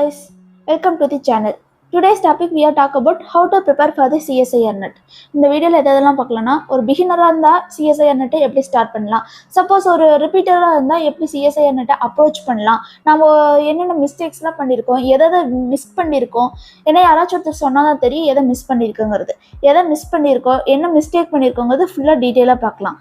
guys, welcome to the channel. Today's topic we are talk about how to prepare for the CSIR NET. இந்த வீடியோவில் எதெல்லாம் பார்க்கலாம்னா ஒரு பிகினராக இருந்தால் CSIR NET எப்படி start பண்ணலாம், சப்போஸ் ஒரு ரிப்பீட்டராக இருந்தால் எப்படி CSIR NET அப்ரோச் பண்ணலாம், நம்ம என்னென்ன மிஸ்டேக்ஸ்லாம் பண்ணியிருக்கோம், எதை மிஸ் பண்ணியிருக்கோம், ஏன்னா யாராச்சும் ஒருத்தர் சொன்னால் தான் தெரியும் எதை மிஸ் பண்ணியிருக்கோங்கிறது, எதை மிஸ் பண்ணியிருக்கோம், என்ன மிஸ்டேக் பண்ணியிருக்கோங்கிறது ஃபுல்லாக டீட்டெயிலாக பார்க்கலாம்.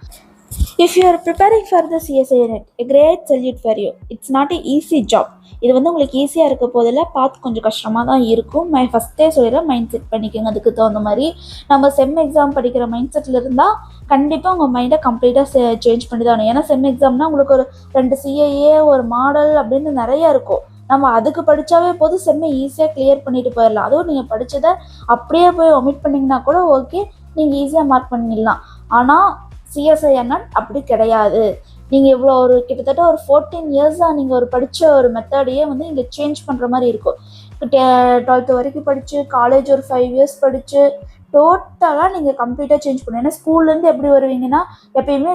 If you are preparing for the CSIR NET, a great salute for you. It's not an easy job. இது வந்து உங்களுக்கு ஈஸியாக இருக்க போதில் பார்த்து கொஞ்சம் கஷ்டமாக தான் இருக்கும். ஃபஸ்ட்டே சொல்லிடுறேன், மைண்ட் செட் பண்ணிக்கோங்க. அதுக்கு தகுந்த மாதிரி நம்ம செம் எக்ஸாம் படிக்கிற மைண்ட் செட்டில் இருந்தால் கண்டிப்பாக உங்கள் மைண்டை கம்ப்ளீட்டாக சேஞ்ச் பண்ணி தான் ஆகணும். ஏன்னா செம் எக்ஸாம்னால் உங்களுக்கு ஒரு 2 CAA ஒரு மாடல் அப்படின்னு நிறையா இருக்கும். நம்ம அதுக்கு படித்தாவே போதும், செம்மை ஈஸியாக கிளியர் பண்ணிட்டு போயிடலாம். அதுவும் நீங்கள் படித்ததை அப்படியே போய் ஒமிட் பண்ணிங்கன்னா கூட ஓகே, நீங்கள் ஈஸியாக மார்க் பண்ணிடலாம். ஆனால் CSIR NET அப்படி கிடையாது. நீங்கள் இவ்வளோ ஒரு கிட்டத்தட்ட ஒரு 14 இயர்ஸாக நீங்கள் ஒரு படித்த ஒரு மெத்தடையே வந்து இங்கே சேஞ்ச் பண்ணுற மாதிரி இருக்கும். 12th வரைக்கும் படித்து காலேஜ் ஒரு 5 இயர்ஸ் படித்து டோட்டலாக நீங்கள் கம்ப்ளீட்டாக சேஞ்ச் பண்ணணும். ஏன்னா ஸ்கூல்லேருந்து எப்படி வருவீங்கன்னா எப்பயுமே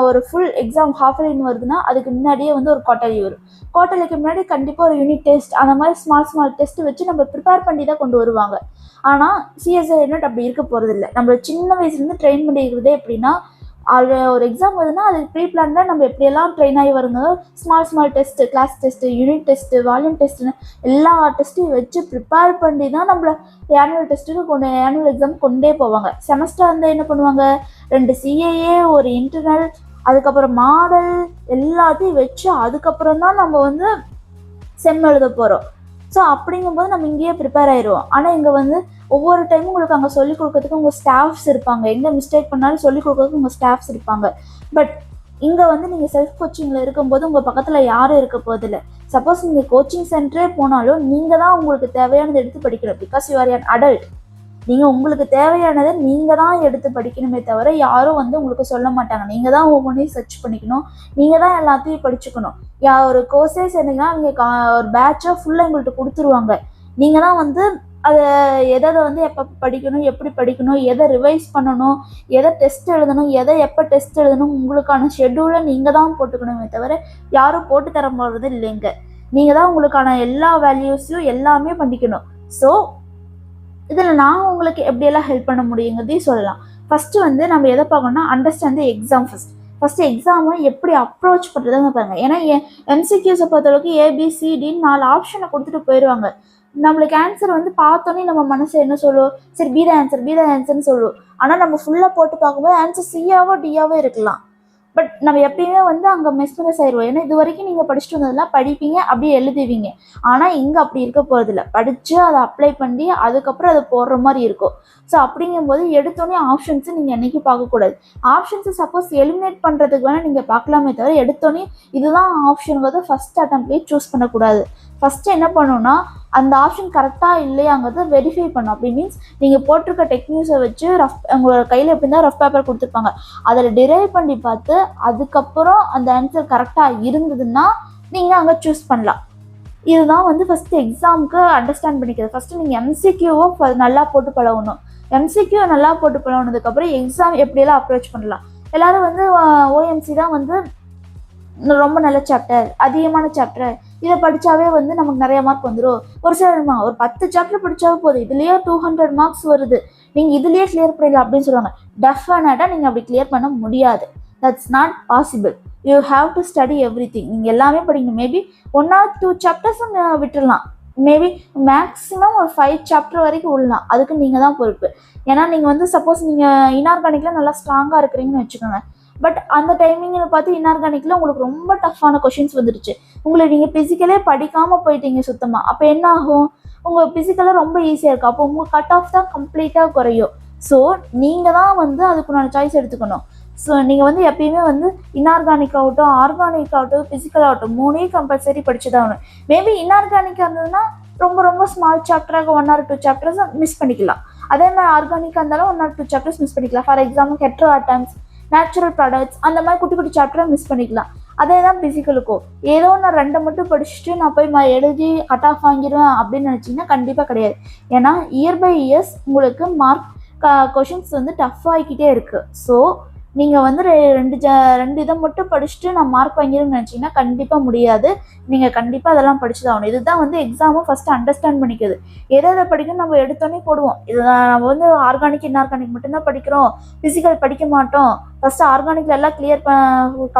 ஒரு ஃபுல் எக்ஸாம் ஹாஃப் இயர்லின்னு வருதுன்னா அதுக்கு முன்னாடியே வந்து ஒரு குவார்ட்டர்லி வரும். குவார்ட்டர்லிக்கு முன்னாடி கண்டிப்பாக ஒரு யூனிட் டெஸ்ட் அந்த மாதிரி ஸ்மால் டெஸ்ட் வச்சு நம்ம ப்ரிப்பேர் பண்ணி தான் கொண்டு வருவாங்க. ஆனால் CSIR NET அப்படி இருக்க போகிறதில்ல. நம்ம சின்ன வயசுலேருந்து ட்ரெயின் பண்ணிக்கிறதே எப்படின்னா, அது ஒரு எக்ஸாம் வருதுன்னா அது ப்ரீ பிளானில் நம்ம எப்படியெல்லாம் ட்ரெயின் ஆகி வருங்க, small test, class test, unit test, volume டெஸ்ட்டுன்னு எல்லா டெஸ்ட்டையும் வச்சு ப்ரிப்பேர் பண்ணி தான் நம்மளை ஆனுவல் டெஸ்ட்டுக்கு ஆனுவல் எக்ஸாம் கொண்டே போவாங்க. செமஸ்டர் வந்து என்ன பண்ணுவாங்க, 2 CAA ஒரு இன்டர்னல், அதுக்கப்புறம் மாடல் எல்லாத்தையும் வச்சு அதுக்கப்புறம் தான் நம்ம வந்து செம் எழுத போகிறோம். ஸோ அப்படிங்கும்போது நம்ம இங்கேயே ப்ரிப்பேர் ஆயிடுவோம். ஆனால் இங்கே வந்து ஒவ்வொரு டைமும் உங்களுக்கு அங்கே சொல்லிக் கொடுக்கறதுக்கு உங்கள் ஸ்டாஃப்ஸ் இருப்பாங்க. எங்கே மிஸ்டேக் பண்ணாலும் சொல்லிக் கொடுக்கறதுக்கு உங்கள் ஸ்டாஃப்ஸ் இருப்பாங்க. பட் இங்கே வந்து நீங்கள் செல்ஃப் கோச்சிங்கில் இருக்கும்போது உங்கள் பக்கத்தில் யாரும் இருக்க போதில்லை. சப்போஸ் நீங்கள் கோச்சிங் சென்டரே போனாலும் நீங்கள் தான் உங்களுக்கு தேவையானதை எடுத்து படிக்கணும். Because you are an adult. நீங்கள் உங்களுக்கு தேவையானதை நீங்கள் தான் எடுத்து படிக்கணுமே தவிர யாரும் வந்து உங்களுக்கு சொல்ல மாட்டாங்க. நீங்கள் தான் ஒவ்வொன்றையும் சர்ச் பண்ணிக்கணும், நீங்கள் தான் எல்லாத்தையும் படிச்சுக்கணும். ஒரு கோர்ஸே சேர்ந்தீங்கன்னா அவங்க ஒரு பேட்சாக ஃபுல்லாக எங்கள்கிட்ட கொடுத்துருவாங்க. நீங்கள் தான் வந்து அதை எதை வந்து எப்போ படிக்கணும், எப்படி படிக்கணும், எதை ரிவைஸ் பண்ணணும், எதை டெஸ்ட் எழுதணும், எதை எப்போ டெஸ்ட் எழுதணும், உங்களுக்கான ஷெட்யூலை நீங்கள் தான் போட்டுக்கணுமே தவிர யாரும் போட்டு தர போகிறது இல்லைங்க. நீங்கள் தான் உங்களுக்கான எல்லா வேல்யூஸையும் எல்லாமே பண்ணிக்கணும். ஸோ இதில் நான் உங்களுக்கு எப்படியெல்லாம் ஹெல்ப் பண்ண முடியுங்கிறதையும் சொல்லலாம். ஃபஸ்ட்டு வந்து நம்ம எதை பார்க்கணும்னா, அண்டர்ஸ்டாண்ட் தி எக்ஸாம் ஃபஸ்ட்டு எக்ஸாமை எப்படி அப்ரோச் பண்ணுறதுங்க பாருங்கள். ஏன்னா MCQஸை பொறுத்தளவுக்கு ABCDன்னு 4 ஆப்ஷனை கொடுத்துட்டு போயிடுவாங்க. நம்மளுக்கு ஆன்சர் வந்து பார்த்தோன்னே நம்ம மனசு என்ன சொல்லுவோம், சரி பி தான் ஆன்சர்னு சொல்லுவோம். ஆனால் நம்ம ஃபுல்லாக போட்டு பார்க்கும்போது ஆன்சர் Cயாவோ Dயாவோ இருக்கலாம். பட் நம்ம எப்பயுமே வந்து அங்கே மெஸ்மரைஸ் ஆயிடுவோம். ஏன்னா இது வரைக்கும் நீங்கள் படிச்சுட்டு வந்ததெல்லாம் படிப்பீங்க, அப்படியே எழுதுவீங்க. ஆனால் இங்கே அப்படி இருக்க போகிறதில்ல. படித்து அதை அப்ளை பண்ணி அதுக்கப்புறம் அதை போடுற மாதிரி இருக்கும். ஸோ அப்படிங்கும்போது எடுத்தோடனே ஆப்ஷன்ஸு நீங்கள் என்றைக்கும் பார்க்கக்கூடாது. ஆப்ஷன்ஸை சப்போஸ் எலிமினேட் பண்ணுறதுக்கு வேணால் நீங்கள் பார்க்கலாமே தவிர எடுத்தோடனே இதுதான் ஆப்ஷனுங்கிறத ஃபஸ்ட் அட்டம்ப்ட்லேயே சூஸ் பண்ணக்கூடாது. ஃபஸ்ட்டு என்ன பண்ணணும்னா, அந்த ஆப்ஷன் கரெக்டாக இல்லையாங்கிறத வெரிஃபை பண்ணும். அப்படி மீன்ஸ் நீங்கள் போட்டிருக்க டெக்னிக்ஸை வச்சு உங்களோட கையில் எப்படி தான் ரஃப் பேப்பர் கொடுத்துருப்பாங்க, அதில் டிரைவ் பண்ணி பார்த்து அதுக்கப்புறம் அந்த ஆன்சர் கரெக்டாக இருந்ததுன்னா நீங்கள் அங்கே சூஸ் பண்ணலாம். இதுதான் வந்து ஃபஸ்ட்டு எக்ஸாமுக்கு அண்டர்ஸ்டாண்ட் பண்ணிக்கிறது. ஃபஸ்ட்டு நீங்கள் MCQவை நல்லா போட்டு பழகணும். MCQ நல்லா போட்டு பழகினதுக்கப்புறம் எக்ஸாம் எப்படியெல்லாம் அப்ரோச் பண்ணலாம். எல்லோரும் வந்து OMC தான் வந்து ரொம்ப நல்ல சாப்டர், அதிகமான சாப்டர், இதை படித்தாவே வந்து நமக்கு நிறைய மார்க் வந்துடும். ஒரு சில ஒரு 10 சாப்டர் படித்தாவே போதும், இதுலேயே 200 மார்க்ஸ் வருது, நீங்கள் இதுலேயே கிளியர் பண்ணிடலாம் அப்படின்னு சொல்லுவாங்க. டெஃபினட்டாக நீங்கள் அப்படி கிளியர் பண்ண முடியாது. That's not possible. You have to study everything. நீங்கள் எல்லாமே படிக்கணும். மேபி 1 or 2 சாப்டர்ஸும் விட்டுடலாம். மேபி மேக்ஸிமம் ஒரு 5 சாப்டர் வரைக்கும் விடலாம். அதுக்கு நீங்கள் தான் பொறுப்பு. ஏன்னா நீங்கள் வந்து சப்போஸ் நீங்கள் இன்ஆர்கானிக்கில் நல்லா ஸ்ட்ராங்காக இருக்கிறீங்கன்னு வச்சுக்கோங்க. பட் அந்த டைமிங்னு பார்த்து இன்ஆர்கானிக்கில் உங்களுக்கு ரொம்ப டஃப்பான கொஷின்ஸ் வந்துடுச்சு, உங்களை நீங்கள் ஃபிசிக்கலே படிக்காமல் போயிட்டீங்க சுத்தமாக. அப்போ என்ன ஆகும், உங்கள் ஃபிசிக்கலாக ரொம்ப ஈஸியாக இருக்கும். அப்போ உங்கள் கட் ஆஃப் தான் கம்ப்ளீட்டாக குறையும். ஸோ நீங்கள் தான் வந்து அதுக்குண்டான சாய்ஸ் எடுத்துக்கணும். ஸோ நீங்கள் வந்து எப்பயுமே வந்து இன்ஆர்கானிக் ஆகட்டும், ஆர்கானிக் ஆகட்டும், ஃபிசிக்கல் ஆகட்டும், 3 கம்பல்சரி படித்து தான் ஆகணும். மேபி இன்ஆர்கானிக்காக இருந்ததுன்னா ரொம்ப ஸ்மால் சாப்டராக 1 or 2 சாப்டர்ஸ் மிஸ் பண்ணிக்கலாம். அதே மாதிரி ஆர்கானிக்காக இருந்தாலும் 1 or 2 சாப்டர்ஸ் மிஸ் பண்ணிக்கலாம். For example hetero atoms, natural products, அந்த மாதிரி குட்டி சாப்டரை மிஸ் பண்ணிக்கலாம். அதே தான் ஃபிசிக்கலுக்கும். ஏதோ நான் 2 மட்டும் படிச்சுட்டு நான் போய் எழுதி கட் ஆஃப் வாங்கிடுவேன் அப்படின்னு நினச்சிங்கன்னா கண்டிப்பாக கிடையாது. ஏன்னா இயர் பை இயர்ஸ் உங்களுக்கு மார்க் கொஷின்ஸ் வந்து டஃப் ஆகிக்கிட்டே இருக்குது. ஸோ நீங்கள் வந்து ரெண்டு இதை மட்டும் படிச்சுட்டு நான் மார்க் வாங்கிடுன்னு நினச்சிங்கன்னா கண்டிப்பாக முடியாது. நீங்கள் கண்டிப்பாக அதெல்லாம் படிச்சு தான் ஆகணும். இதுதான் வந்து எக்ஸாமும் ஃபஸ்ட்டு அண்டர்ஸ்டாண்ட் பண்ணிக்குது. எதை படிக்கணும் நம்ம எடுத்தோன்னே போடுவோம். இதுதான் நம்ம வந்து ஆர்கானிக் இன்ஆர்கானிக் மட்டும்தான் படிக்கிறோம், ஃபிசிக்கல் படிக்க மாட்டோம், ஃபஸ்ட்டு ஆர்கானிக்கில் எல்லாம்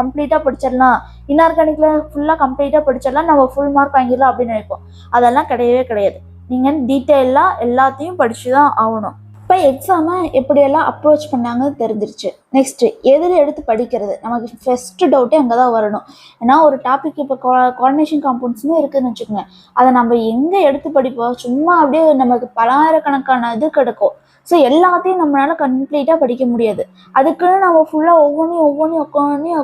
கம்ப்ளீட்டாக படிச்சிடலாம், இன்ஆர்கானிக்கில் ஃபுல்லாக கம்ப்ளீட்டாக படிச்சிடலாம், நம்ம ஃபுல் மார்க் வாங்கிடலாம் அப்படின்னு நினைப்போம். அதெல்லாம் கிடையவே கிடையாது. நீங்கள் டீட்டெயிலாக எல்லாத்தையும் படித்து தான் ஆகணும். இப்போ எக்ஸாமை எப்படியெல்லாம் அப்ரோச் பண்ணாங்கன்னு தெரிஞ்சிருச்சு. நெக்ஸ்ட்டு எதில் எடுத்து படிக்கிறது, நமக்கு ஃபஸ்ட்டு டவுட்டே அங்கே தான் வரணும். ஏன்னா ஒரு டாபிக் இப்போ கோஆர்டினேஷன் காம்பவுண்ட்ஸ்னு இருக்குதுன்னு வச்சுக்கோங்க, அதை நம்ம எங்கே எடுத்து படிப்போம்? சும்மா அப்படியே நமக்கு பலாயிரக்கணக்கான இது கிடைக்கும். ஸோ எல்லாத்தையும் நம்மளால் கம்ப்ளீட்டாக படிக்க முடியாது. அதுக்குன்னு நம்ம ஃபுல்லாக ஒவ்வொன்றையும்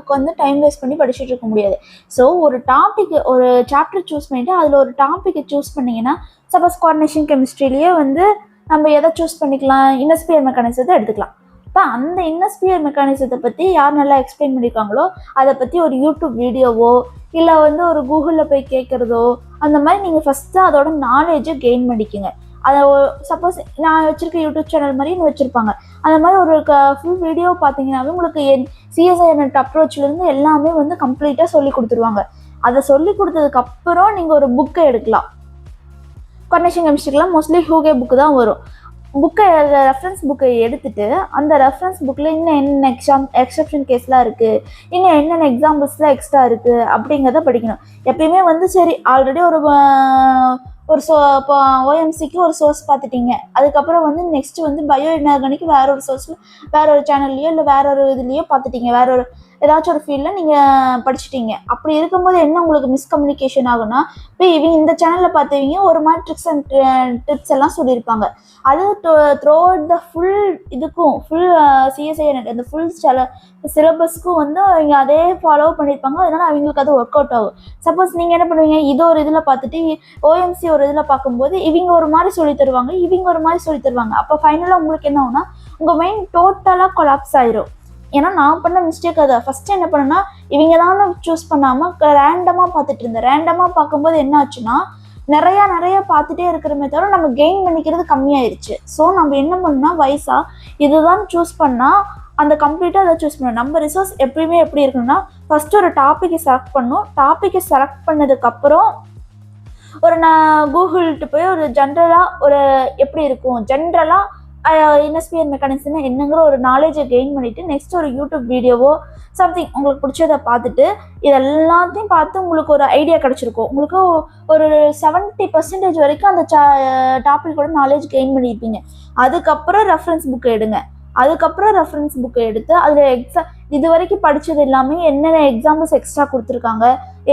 உட்காந்து டைம் வேஸ்ட் பண்ணி படிச்சுட்டு இருக்க முடியாது. ஸோ ஒரு ஒரு சாப்டர் சூஸ் பண்ணிவிட்டு அதில் ஒரு டாப்பிக்கை சூஸ் பண்ணிங்கன்னா, சப்போஸ் கோஆர்டினேஷன் கெமிஸ்ட்ரியிலேயே வந்து நம்ம எதை சூஸ் பண்ணிக்கலாம், இன்னஸ்பியர் மெக்கானிசத்தை எடுத்துக்கலாம். இப்போ அந்த இன்னஸ்பியர் மெக்கானிசத்தை பற்றி யார் நல்லா எக்ஸ்பிளைன் பண்ணியிருக்காங்களோ அதை பற்றி ஒரு யூடியூப் வீடியோவோ இல்லை வந்து ஒரு கூகுளில் போய் கேட்குறதோ, அந்த மாதிரி நீங்கள் ஃபஸ்ட்டு அதோட நாலேஜை கெயின் பண்ணிக்கோங்க. அதை சப்போஸ் நான் வச்சுருக்க யூடியூப் சேனல் மாதிரி இன்னும் வச்சுருப்பாங்க, அந்த மாதிரி ஒரு ஃபுல் வீடியோ பார்த்தீங்கன்னாவே உங்களுக்கு சிஎஸ்ஐஆர்நெட் அப்ரோச்லேருந்து எல்லாமே வந்து கம்ப்ளீட்டாக சொல்லி கொடுத்துருவாங்க. அதை சொல்லி கொடுத்ததுக்கப்புறம் நீங்கள் ஒரு புக்கை எடுக்கலாம். கோஆர்டினேஷன் கெமிஸ்ட்ரிக்கெலாம் மோஸ்ட்லி ஹூகே புக்கு தான் வரும். ரெஃபரன்ஸ் புக்கை எடுத்துகிட்டு அந்த ரெஃபரன்ஸ் புக்கில் இன்னும் என்னென்ன எக்ஸப்ஷன் கேஸ்லாம் இருக்குது, இன்னும் என்னென்ன எக்ஸாம்பிள்ஸ்லாம் எக்ஸ்ட்ரா இருக்குது அப்படிங்கிறத படிக்கணும். எப்பயுமே வந்து சரி ஆல்ரெடி ஒரு இப்போ ஓஎம்சிக்கு ஒரு சோர்ஸ் பார்த்துட்டீங்க, அதுக்கப்புறம் வந்து நெக்ஸ்ட்டு வந்து பயோ இன்ஆர்கானிக்கு வேற ஒரு சோர்ஸில் வேற ஒரு சேனல்லையோ இல்லை வேற ஒரு இதுலேயோ பார்த்துட்டீங்க, வேற ஒரு ஏதாச்சும் ஒரு ஃபீல்டில் நீங்கள் படிச்சுட்டீங்க. அப்படி இருக்கும்போது என்ன உங்களுக்கு மிஸ்கம்யூனிகேஷன் ஆகுனா, இப்போ இவங்க இந்த சேனலில் பார்த்தவங்க ஒரு மாதிரி ட்ரிக்ஸ் அண்ட் டிப்ஸ் எல்லாம் சொல்லியிருப்பாங்க. அது த்ரூ அவுட் த ஃபுல் இதுக்கும் ஃபுல் சிஎஸ்ஐஆர்நெட் அந்த ஃபுல் சிலபஸ்க்கும் வந்து அவங்க அதே ஃபாலோ பண்ணியிருப்பாங்க. அதனால் அவங்களுக்கு அது ஒர்க் அவுட் ஆகும். சப்போஸ் நீங்கள் என்ன பண்ணுவீங்க, இது ஒரு இதில் பார்த்துட்டு ஓஎம்சி ஒரு இதில் பார்க்கும்போது இவங்க ஒரு மாதிரி சொல்லி தருவாங்க, இவங்க ஒரு மாதிரி சொல்லி தருவாங்க. அப்போ ஃபைனலாக உங்களுக்கு என்ன ஆகுனா, உங்கள் மைண்ட் டோட்டலாக கொலாப்ஸ் ஆயிரும். ஏன்னா நான் பண்ண மிஸ்டேக் அதை ஃபஸ்ட்டு என்ன பண்ணேன்னா, இவங்க தான் சூஸ் பண்ணாமல் ரேண்டமாக பார்த்துட்டு இருந்தேன். ரேண்டமாக பார்க்கும்போது என்ன ஆச்சுன்னா, நிறையா பார்த்துட்டே இருக்கிறமே தவிர நம்ம கெயின் பண்ணிக்கிறது கம்மியாயிருச்சு. ஸோ நம்ம என்ன பண்ணால் வயசாக இதுதான் சூஸ் பண்ணால் அந்த கம்ப்ளீட்டாக அதை சூஸ் பண்ணணும். நம்ம ரிசோர்ஸ் எப்பயுமே எப்படி இருக்குன்னா, ஃபஸ்ட்டு ஒரு டாப்பிக்கை செலக்ட் பண்ணணும். டாப்பிக்கை செலக்ட் பண்ணதுக்கப்புறம் நான் கூகுள்கிட்ட போய் ஒரு ஜென்ரலாக ஒரு எப்படி இருக்கும், ஜென்ரலாக இன்னஸ்பியர் மெக்கானிசம்னா என்னங்கிற ஒரு நாலேஜை கெயின் பண்ணிவிட்டு நெக்ஸ்ட் ஒரு யூடியூப் வீடியோவோ சம்திங் உங்களுக்கு பிடிச்சதை பார்த்துட்டு இது எல்லாத்தையும் பார்த்து உங்களுக்கு ஒரு ஐடியா கிடச்சிருக்கும். உங்களுக்கு ஒரு 70% வரைக்கும் அந்த டாப்பிக்கோட நாலேஜ் கெயின் பண்ணியிருப்பீங்க. அதுக்கப்புறம் ரெஃபரன்ஸ் புக்கை எடுத்து அதில் இது வரைக்கும் படித்தது எல்லாமே என்னென்ன எக்ஸாம்பிள்ஸ் எக்ஸ்ட்ரா கொடுத்துருக்காங்க.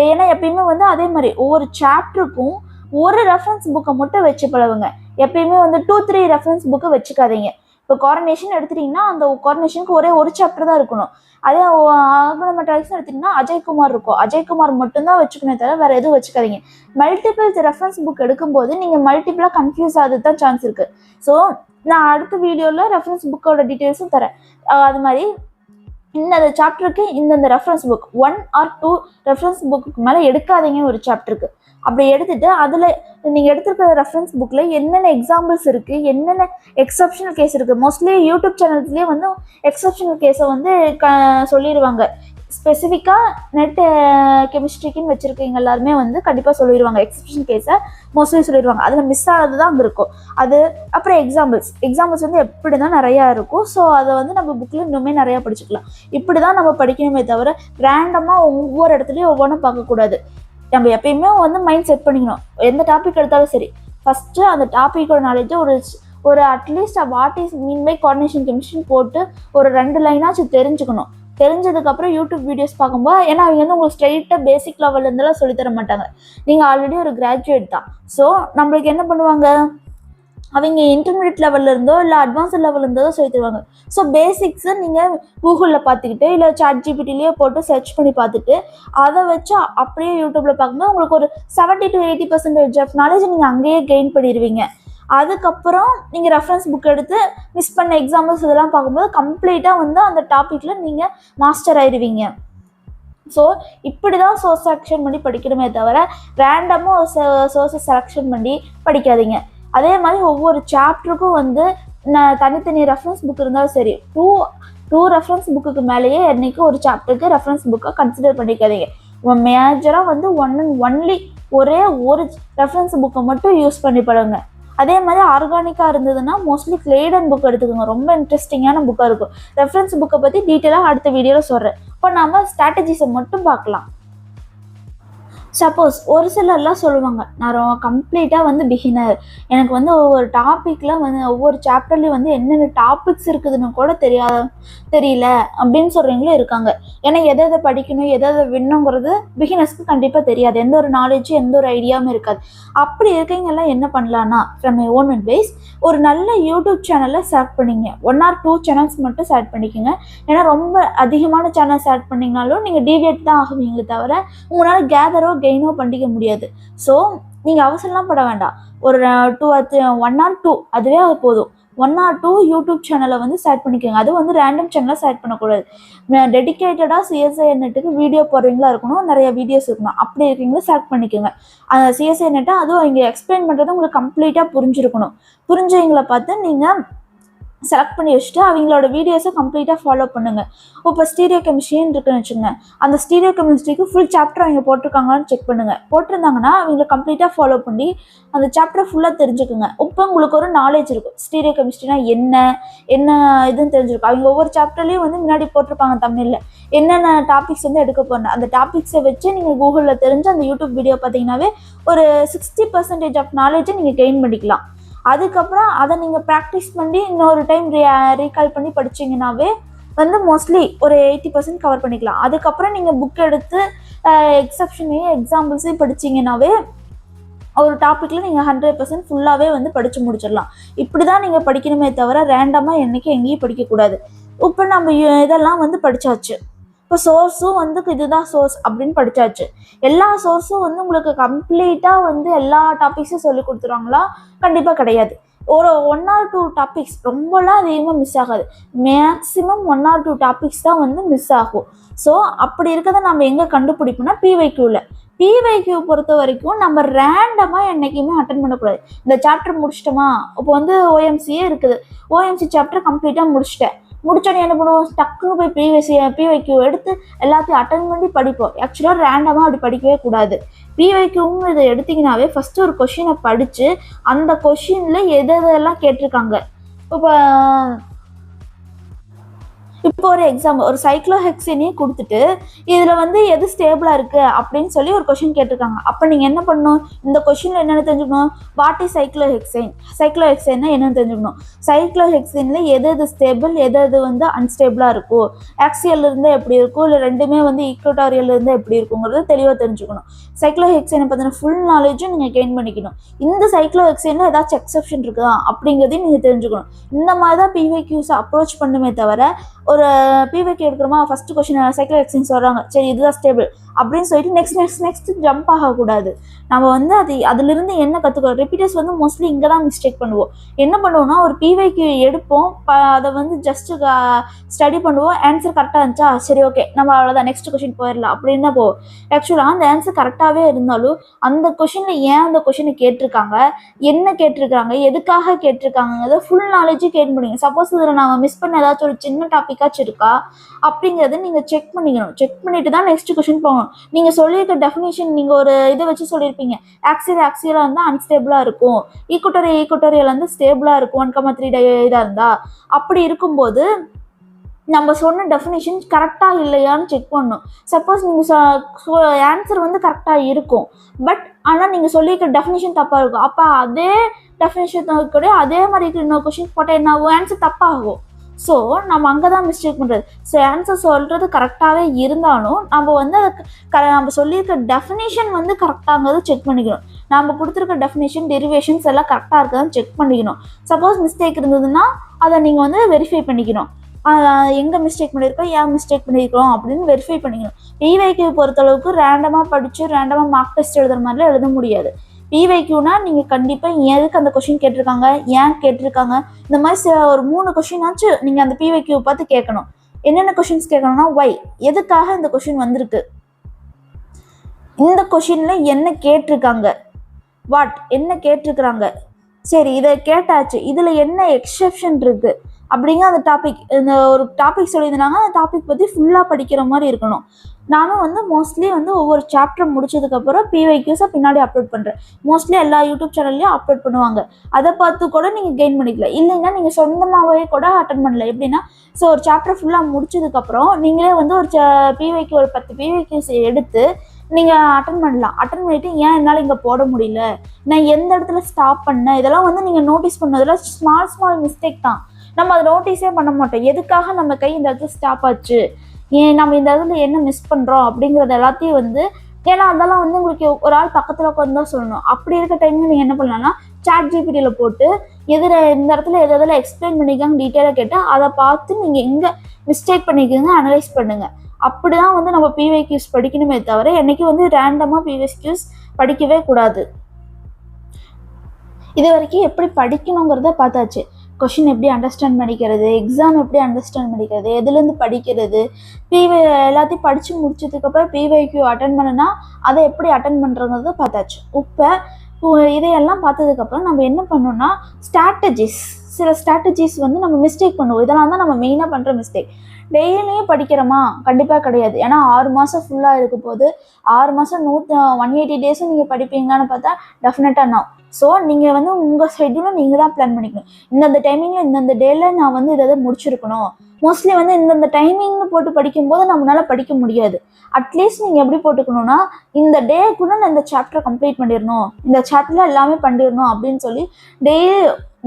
ஏன்னா எப்பயுமே வந்து அதே மாதிரி ஒவ்வொரு சாப்டருக்கும் ஒரு ரெஃபரன்ஸ் புக்கை மட்டும் வச்சு பழகுங்க. எப்பயுமே வந்து 2-3 ரெஃபரன்ஸ் புக்கை வச்சுக்காதீங்க. இப்போ கோஆர்டினேஷன் எடுத்துட்டிங்கன்னா அந்த கோஆர்டினேஷனுக்கு ஒரு சாப்டர் தான் இருக்கணும். அதே ஆர்கனோமெட்ரிக்ஸ் எடுத்திங்கன்னா அஜய்குமார் இருக்கும், அஜய்குமார் மட்டும்தான் வச்சுக்கணும் தவிர வேறு எதுவும் வச்சுக்காதீங்க. மல்டிபிள் ரெஃபரன்ஸ் புக் எடுக்கும்போது நீங்கள் மல்டிபிளாக கன்ஃபியூஸ் ஆகுது தான் சான்ஸ் இருக்குது. ஸோ நான் அடுத்த வீடியோவில் ரெஃபரன்ஸ் புக்கோட டீட்டெயில்ஸும் தரேன். அது மாதிரி இந்த சாப்டருக்கு இந்த reference book 1 or 2 reference book மேலே எடுக்காதீங்க ஒரு சாப்டருக்கு. அப்படி எடுத்துகிட்டு அதில் நீங்கள் எடுத்துருக்கிற ரெஃபரன்ஸ் புக்கில் என்னென்ன எக்ஸாம்பிள்ஸ் இருக்குது, என்னென்ன எக்ஸப்ஷனல் கேஸ் இருக்குது. மோஸ்ட்லி யூடியூப் சேனல்ஸ்லேயே வந்து எக்ஸப்ஷனல் கேஸை வந்து சொல்லிடுவாங்க. ஸ்பெசிஃபிக்காக நெட் கெமிஸ்ட்ரிக்குன்னு வச்சுருக்கீங்க எல்லாருமே வந்து கண்டிப்பாக சொல்லிடுவாங்க. எக்ஸப்ஷன் கேஸை மோஸ்ட்லி சொல்லிடுவாங்க. அதில் மிஸ் ஆனது தான் அங்கே இருக்கும். அது அப்புறம் எக்ஸாம்பிள்ஸ் வந்து எப்படி தான் நிறையா இருக்கும். ஸோ அதை வந்து நம்ம புக்கில் இன்னுமே நிறையா படிச்சுக்கலாம். இப்படி தான் நம்ம படிக்கணுமே தவிர ரேண்டமாக ஒவ்வொரு இடத்துலையும் ஒவ்வொன்றும் பார்க்கக்கூடாது. நம்ம எப்பயுமே வந்து மைண்ட் செட் பண்ணிக்கணும். எந்த டாபிக் எடுத்தாலும் சரி, ஃபஸ்ட்டு அந்த டாப்பிக்கோட நாலேஜை ஒரு at least what is mean by coordination chemistry போட்டு ஒரு 2 லைனாச்சும் தெரிஞ்சுக்கணும். தெரிஞ்சதுக்கப்புறம் யூடியூப் வீடியோஸ் பார்க்கும்போது, ஏன்னா அவங்க வந்து உங்களுக்கு ஸ்ட்ரெயிட்டாக பேசிக் லெவல்லேருந்துலாம் சொல்லித்தர மாட்டாங்க. நீங்கள் ஆல்ரெடி ஒரு கிராஜுவேட் தான். ஸோ நம்மளுக்கு என்ன பண்ணுவாங்க, அவங்க இன்டர்மீடியட் லெவலில் இருந்தோ இல்லை அட்வான்ஸ்ட் லெவலில் இருந்தோ தான் சொல்லி தருவாங்க. ஸோ பேசிக்ஸை நீங்கள் கூகுளில் பார்த்துக்கிட்டு இல்லை ChatGPTலேயே போட்டு சர்ச் பண்ணி பார்த்துட்டு அதை வச்சு அப்படியே யூடியூப்பில் பார்க்கும்போது உங்களுக்கு ஒரு 70 to 80% ஆஃப் நாலேஜ் நீங்கள் அங்கேயே கெயின் பண்ணிடுவீங்க. அதுக்கப்புறம் நீங்கள் ரெஃபரன்ஸ் புக் எடுத்து மிஸ் பண்ண எக்ஸாம்பிள்ஸ் இதெல்லாம் பார்க்கும்போது கம்ப்ளீட்டாக வந்து அந்த டாப்பிக்கில் நீங்கள் மாஸ்டர் ஆயிடுவீங்க. ஸோ இப்படி தான் சோர்ஸ் செலெக்ஷன் பண்ணி படிக்கணுமே தவிர ரேண்டமாக சோர்ஸை செலெக்ஷன் பண்ணி படிக்காதீங்க. அதே மாதிரி ஒவ்வொரு சாப்டருக்கும் வந்து தனித்தனி ரெஃபரன்ஸ் புக் இருந்தாலும் சரி, 2 ரெஃபரன்ஸ் புக்குக்கு மேலேயே என்றைக்கும் ஒரு சாப்டருக்கு ரெஃபரன்ஸ் புக்கை கன்சிடர் பண்ணிக்காதீங்க. மேஜராக வந்து ஒன் அண்ட் ஒன்லி ஒரே ஒரு ரெஃபரன்ஸ் புக்கை மட்டும் யூஸ் பண்ணி படுங்க. அதே மாதிரி ஆர்கானிக்காக இருந்ததுன்னா மோஸ்ட்லி கிளேடன் புக் எடுத்துக்கோங்க, ரொம்ப இன்ட்ரெஸ்டிங்கான புக்காக இருக்கும். ரெஃபரன்ஸ் புக்கை பற்றி டீட்டெயிலாக அடுத்த வீடியோவில் சொல்கிறேன். இப்போ நம்ம ஸ்ட்ராட்டஜிஸை மட்டும் பார்க்கலாம். சப்போஸ் ஒரு சிலர்லாம் சொல்லுவாங்க, நான் கம்ப்ளீட்டாக வந்து பிகினர், எனக்கு வந்து ஒவ்வொரு டாப்பிக்கில் வந்து ஒவ்வொரு சாப்டர்லேயும் வந்து என்னென்ன டாபிக்ஸ் இருக்குதுன்னு கூட தெரியல அப்படின்னு சொல்கிறவங்களும் இருக்காங்க. ஏன்னா எதை படிக்கணும் எதை விடணுங்கிறது பிகினர்ஸ்க்கு கண்டிப்பாக தெரியாது, எந்த ஒரு நாலேஜும் எந்த ஒரு ஐடியாவும் இருக்காது. அப்படி இருக்கீங்கெல்லாம் என்ன பண்ணலான்னா, ஃப்ரம் மை ஓன் அட்வைஸ், ஒரு நல்ல யூடியூப் சேனலை செலக்ட் பண்ணிங்க. 1 or 2 சேனல்ஸ் மட்டும் செலக்ட் பண்ணிக்கோங்க. ஏன்னா ரொம்ப அதிகமான சேனல் செலக்ட் பண்ணிங்கனாலும் நீங்கள் டீவியேட் தான் ஆகுவீங்களே தவிர உங்களால் கேதரோ கெயினோ பண்ணிக்க முடியாது. ஸோ நீங்கள் அவசரம்லாம் பட வேண்டாம். ஒரு 1 or 2 அதுவே போதும். 1 or 2 யூடியூப் சேனலை வந்து செலக்ட் பண்ணிக்கோங்க. அது வந்து ரேண்டம் சேனலாக செலக்ட் பண்ணக்கூடாது. டெடிக்கேட்டடாக சிஎஸ்ஐ நெட்டுக்கு வீடியோ போடுறீங்களா இருக்கணும், நிறைய வீடியோஸ் இருக்கணும். அப்படி இருக்கீங்களா செலக்ட் பண்ணிக்கோங்க. அந்த சிஎஸ்ஐ நெட்டை அதுவும் இங்கே எக்ஸ்பிளைன் பண்ணுறது உங்களுக்கு கம்ப்ளீட்டாக புரிஞ்சிருக்கணும். புரிஞ்சவங்களை பார்த்து நீங்கள் செலக்ட் பண்ணி வச்சுட்டு அவங்களோட வீடியோஸை கம்ப்ளீட்டாக ஃபாலோ பண்ணுங்கள். இப்போ ஸ்டீரியோ கெமிஸ்ட்ரின்னு இருக்குன்னு வச்சுங்க, அந்த ஸ்டீரியோ கெமிஸ்ட்ரிக்கு ஃபுல் சாப்டர் அவங்க போட்டிருக்காங்களான்னு செக் பண்ணுங்கள். போட்டிருந்தாங்கன்னா அவங்கள கம்ப்ளீட்டாக ஃபாலோ பண்ணி அந்த சாப்டர் ஃபுல்லாக தெரிஞ்சுக்குங்க. இப்போ உங்களுக்கு ஒரு நாலேஜ் இருக்கும், ஸ்டீரியோ கெமிஸ்ட்ரினா என்ன இதுன்னு தெரிஞ்சிருக்கும். அவங்க ஒவ்வொரு சாப்டர்லேயும் வந்து முன்னாடி போட்டிருப்பாங்க தமிழில் என்னென்ன டாபிக்ஸ் வந்து எடுக்க போகிறேன். அந்த டாபிக்ஸை வச்சு நீங்கள் கூகுளில் தெரிஞ்சு அந்த யூடியூப் வீடியோ பார்த்தீங்கன்னாவே ஒரு 60% ஆஃப் நாலேஜை நீங்கள் கெயின் பண்ணிக்கலாம். அதுக்கப்புறம் அதை நீங்கள் ப்ராக்டிஸ் பண்ணி இன்னொரு டைம் ரீகால் பண்ணி படிச்சிங்கன்னாவே வந்து மோஸ்ட்லி ஒரு 80% கவர் பண்ணிக்கலாம். அதுக்கப்புறம் நீங்கள் புக் எடுத்து எக்ஸப்ஷனையும் எக்ஸாம்பிள்ஸையும் படிச்சிங்கன்னாவே ஒரு டாப்பிக்கில் நீங்கள் 100% ஃபுல்லாகவே வந்து படித்து முடிச்சிடலாம். இப்படி தான் நீங்கள் படிக்கணுமே தவிர ரேண்டமாக என்றைக்கும் எங்கேயும் படிக்கக்கூடாது. இப்போ நம்ம இதெல்லாம் வந்து படித்தாச்சு. இப்போ சோர்ஸும் வந்து இதுதான் சோர்ஸ் அப்படின்னு படித்தாச்சு. எல்லா சோர்ஸும் வந்து உங்களுக்கு கம்ப்ளீட்டாக வந்து எல்லா டாபிக்ஸும் சொல்லி கொடுத்துருவாங்களா? கண்டிப்பாக கிடையாது. ஒரு 1 or 2 டாபிக்ஸ், ரொம்பலாம் அதிகமாக மிஸ் ஆகாது. மேக்ஸிமம் 1 or 2 டாபிக்ஸ் தான் வந்து மிஸ் ஆகும். ஸோ அப்படி இருக்கிறத நம்ம எங்கே கண்டுபிடிப்போம்னா பிவைக்யூவில். பிவைக்யூ பொறுத்த வரைக்கும் நம்ம ரேண்டமாக என்றைக்குமே அட்டன் பண்ணக்கூடாது. இந்த சாப்டர் முடிச்சிட்டோமா, இப்போ வந்து ஓஎம்சியே இருக்குது, ஓஎம்சி சாப்டர் கம்ப்ளீட்டாக முடிச்சோடனே என்ன பண்ணுவோம், டக்குன்னு போய் பிவைக்யூ எடுத்து எல்லாத்தையும் அட்டன் பண்ணி படிப்போம். ஆக்சுவலாக ரேண்டமாக அப்படி படிக்கவே கூடாது. பிவைக்யூன்னு இதை எடுத்திங்கனாவே ஃபஸ்ட்டு ஒரு கொஷினை படித்து அந்த கொஷினில் எதெல்லாம் கேட்டிருக்காங்க. இப்போ ஒரு எக்ஸாம்பிள், ஒரு சைக்ளோஹெக்சேனையும் கொடுத்துட்டு இதில் வந்து எது ஸ்டேபிளாக இருக்குது அப்படின்னு சொல்லி ஒரு கொஷின் கேட்டிருக்காங்க. அப்போ நீங்கள் என்ன பண்ணணும், இந்த கொஷினில் என்னென்னு தெரிஞ்சுக்கணும், வாட் இஸ் சைக்ளோஹெக்சைன்னா என்னென்னு தெரிஞ்சுக்கணும். சைக்ளோஹெக்சைனில் எது ஸ்டேபிள் எது வந்து அன்ஸ்டேபிளாக இருக்கும், ஆக்சியல் இருந்தால் எப்படி இருக்கும், இல்லை ரெண்டுமே வந்து ஈக்குவட்டோரியல் இருந்தால் எப்படி இருக்குங்கிறது தெளிவாக தெரிஞ்சுக்கணும். சைக்ளோஹெக்சைனை பற்றின ஃபுல் நாலேஜும் நீங்கள் கெயின் பண்ணிக்கணும். இந்த சைக்ளோஹெக்சைனில் ஏதாச்சும் எக்ஸப்ஷன் இருக்குதா அப்படிங்கிறதையும் நீங்கள் தெரிஞ்சுக்கணும். இந்த மாதிரி தான் பிவைக்யூஸை அப்ரோச் பண்ணுமே தவிர ஒரு பிவைக்யூ எடுக்கிறோமா, ஃபஸ்ட்டு கொஸ்டின் சைக்ளோஹெக்சைன் சொல்கிறாங்க, சரி இதுதான் ஸ்டேபிள் அப்படின்னு சொல்லிட்டு நெக்ஸ்ட் ஜம்ப் ஆகக்கூடாது. நம்ம வந்து அதிலிருந்து என்ன கற்றுக்கணும். ரிப்பீட்டர்ஸ் வந்து மோஸ்ட்லி இங்கே தான் மிஸ்டேக் பண்ணுவோம். என்ன பண்ணுவோம்னா, ஒரு பிவைக்யூ எடுப்போம், அதை வந்து ஜஸ்ட்டு ஸ்டடி பண்ணுவோம், ஆன்சர் கரெக்டாக இருந்துச்சா சரி ஓகே நம்ம அவ்வளோதான் நெக்ஸ்ட் கொஷின் போயிடலாம் அப்படின்னு தான் போவோம். ஆக்சுவலாக அந்த ஆன்சர் கரெக்டாகவே இருந்தாலும் அந்த கொஷினில் ஏன் அந்த கொஷினை கேட்டிருக்காங்க, என்ன கேட்டிருக்காங்க, எதுக்காக கேட்டிருக்காங்கிறத ஃபுல் நாலேஜும் கெயின் பண்ணிக்கணும். சப்போஸ் இதில் நாங்கள் மிஸ் பண்ண ஏதாச்சும் ஒரு சின்ன டாப்பிக்காச்சும் இருக்கா அப்படிங்கிறத நீங்கள் செக் பண்ணிக்கணும். செக் பண்ணிட்டு தான் நெக்ஸ்ட் கொஷின் போகணும். நீங்கள் சொல்லியிருக்க டெஃபினேஷன் நீங்கள் ஒரு இதை வச்சு சொல்லியிருப்பீங்க, ஆக்சியலாக இருந்தால் அன்ஸ்டேபிளாக இருக்கும், ஈக்குவட்டோரியல் வந்து ஸ்டேபிளாக இருக்கும் 1,3 இதாக இருந்தால். அப்படி இருக்கும்போது நம்ம சொன்ன டெஃபினேஷன் கரெக்டாக இல்லையான்னு செக் பண்ணணும். சப்போஸ் நீங்கள் ஆன்சர் வந்து கரெக்டாக இருக்கும், பட் ஆனால் நீங்கள் சொல்லியிருக்க டெஃபினேஷன் தப்பாக இருக்கும். அப்போ அதே டெஃபினேஷன் கூட அதே மாதிரி இன்னொரு கொஷின் போட்டால் என்ன ஆகும், ஆன்சர் தப்பாகும். ஸோ நம்ம அங்கே தான் மிஸ்டேக் பண்ணுறது. ஸோ ஆன்சர் சொல்கிறது கரெக்டாகவே இருந்தாலும் நம்ம வந்து நம்ம சொல்லியிருக்க டெஃபினேஷன் வந்து கரெக்டாங்கிறத செக் பண்ணிக்கணும். நம்ம கொடுத்துருக்க டெஃபினேஷன் டெரிவேஷன்ஸ் எல்லாம் கரெக்டாக இருக்குதான்னு செக் பண்ணிக்கணும். சப்போஸ் மிஸ்டேக் இருந்ததுன்னா அதை நீங்கள் வந்து வெரிஃபை பண்ணிக்கணும். எங்கே மிஸ்டேக் பண்ணியிருக்கோம், ஏன் மிஸ்டேக் பண்ணியிருக்கோம் அப்படின்னு வெரிஃபை பண்ணிக்கணும். பிவைக்யூ பொறுத்தளவுக்கு ரேண்டமாக படித்து ரேண்டமாக மார்க் டெஸ்ட் எழுதுற மாதிரிலாம் எழுத முடியாது. பிவைக்யூனா நீங்கள் கண்டிப்பாக எதுக்கு அந்த கொஷின் கேட்டிருக்காங்க, ஏன் கேட்டிருக்காங்க, இந்த மாதிரி ஒரு 3 கொஷினாச்சும் நீங்கள் அந்த பிவைக்யூ பார்த்து கேட்கணும். என்னென்ன கொஷின்ஸ் கேட்கணும்னா, ஒய் எதுக்காக இந்த கொஷின் வந்திருக்கு, இந்த கொஷினில் என்ன கேட்டிருக்காங்க, வாட் என்ன கேட்டிருக்கிறாங்க, சரி இதை கேட்டாச்சு இதில் என்ன எக்ஸெப்ஷன் இருக்குது அப்படிங்க அந்த டாபிக், இந்த ஒரு டாபிக் சொல்லியிருந்தாங்க, அந்த டாபிக் பற்றி ஃபுல்லாக படிக்கிற மாதிரி இருக்கணும். நானும் வந்து மோஸ்ட்லி வந்து ஒவ்வொரு சாப்டர் முடிச்சதுக்கப்புறம் பிவைக்யூஸை பின்னாடி அப்லோட் பண்ணுறேன். மோஸ்ட்லி எல்லா யூடியூப் சேனல்லையும் அப்லோட் பண்ணுவாங்க. அதை பார்த்து கூட நீங்கள் கெயின் பண்ணிக்கலாம். இல்லைன்னா நீங்கள் சொந்தமாகவே கூட அட்டன் பண்ணல. எப்படின்னா, ஸோ ஒரு சாப்டர் ஃபுல்லாக முடிச்சதுக்கப்புறம் நீங்களே வந்து ஒரு பிவைக்யூ ஒரு 10 பிவைக்யூஸ் எடுத்து நீங்கள் அட்டன் பண்ணலாம். அட்டன் பண்ணிவிட்டு ஏன் என்னால் இங்கே போட முடியல, நான் எந்த இடத்துல ஸ்டாப் பண்ணேன், இதெல்லாம் வந்து நீங்கள் நோட்டீஸ் பண்ணதில் ஸ்மால் மிஸ்டேக் தான். நம்ம அதை நோட்டீஸே பண்ண மாட்டோம். எதுக்காக நம்ம கை இந்த இடத்துல ஸ்டாப் ஆச்சு, ஏன் நம்ம இந்த இடத்துல என்ன மிஸ் பண்ணுறோம் அப்படிங்கிறது எல்லாத்தையும் வந்து, ஏன்னா அதெல்லாம் வந்து உங்களுக்கு ஒரு ஆள் பக்கத்தில் உட்காந்து தான் சொல்லணும். அப்படி இருக்க டைமில் நீங்கள் என்ன பண்ணலாம்னா, ChatGPTயில் போட்டு இந்த இடத்துல எதில் எக்ஸ்பிளைன் பண்ணிக்காங்க டீட்டெயிலாக கேட்டால் அதை பார்த்து நீங்கள் எங்கே மிஸ்டேக் பண்ணிக்கிறீங்க அனலைஸ் பண்ணுங்கள். அப்படி தான் வந்து நம்ம பிவைக்யூஸ் படிக்கணுமே தவிர என்றைக்கு வந்து ரேண்டமாக பிவைக்யூஸ் படிக்கவே கூடாது. இது வரைக்கும் எப்படி படிக்கணுங்கிறத பார்த்தாச்சு. கொஷின் எப்படி அண்டர்ஸ்டாண்ட் பண்ணிக்கிறது, எக்ஸாம் எப்படி அண்டர்ஸ்டாண்ட் பண்ணிக்கிறது, எதுலேருந்து படிக்கிறது, எல்லாத்தையும் படித்து முடிச்சதுக்கப்புறம் பிவைக்யூ அட்டன் பண்ணுனா அதை எப்படி அட்டன் பண்ணுறங்கிறத பார்த்தாச்சு. இப்போ இதையெல்லாம் பார்த்ததுக்கப்புறம் நம்ம என்ன பண்ணோம்னா, சில ஸ்ட்ராட்டஜிஸ் வந்து நம்ம மிஸ்டேக் பண்ணுவோம். இதெல்லாம் தான் நம்ம மெயினாக பண்ணுற மிஸ்டேக். டெய்லியும் படிக்கிறோமா? கண்டிப்பாக கிடையாது. ஏன்னா 6 மாதம் ஃபுல்லாக இருக்க போது 6 மாதம் 180 டேஸும் நீங்கள் படிப்பீங்களான்னு பார்த்தா டெஃபினட்டாக நான். ஸோ நீங்கள் வந்து உங்கள் ஷெட்யூலை நீங்கள் தான் பிளான் பண்ணிக்கணும். இந்தந்த டைமிங்கில் இந்தந்த டேயில் நான் வந்து இதை முடிச்சிருக்கணும். மோஸ்ட்லி வந்து இந்தந்த டைமிங்னு போட்டு படிக்கும்போது நம்மளால் படிக்க முடியாது. அட்லீஸ்ட் நீங்கள் எப்படி போட்டுக்கணும்னா, இந்த டேக்குள்ளே நான் இந்த சாப்டரை கம்ப்ளீட் பண்ணிடணும், இந்த சாப்டரில் எல்லாமே பண்ணிடணும் அப்படின்னு சொல்லி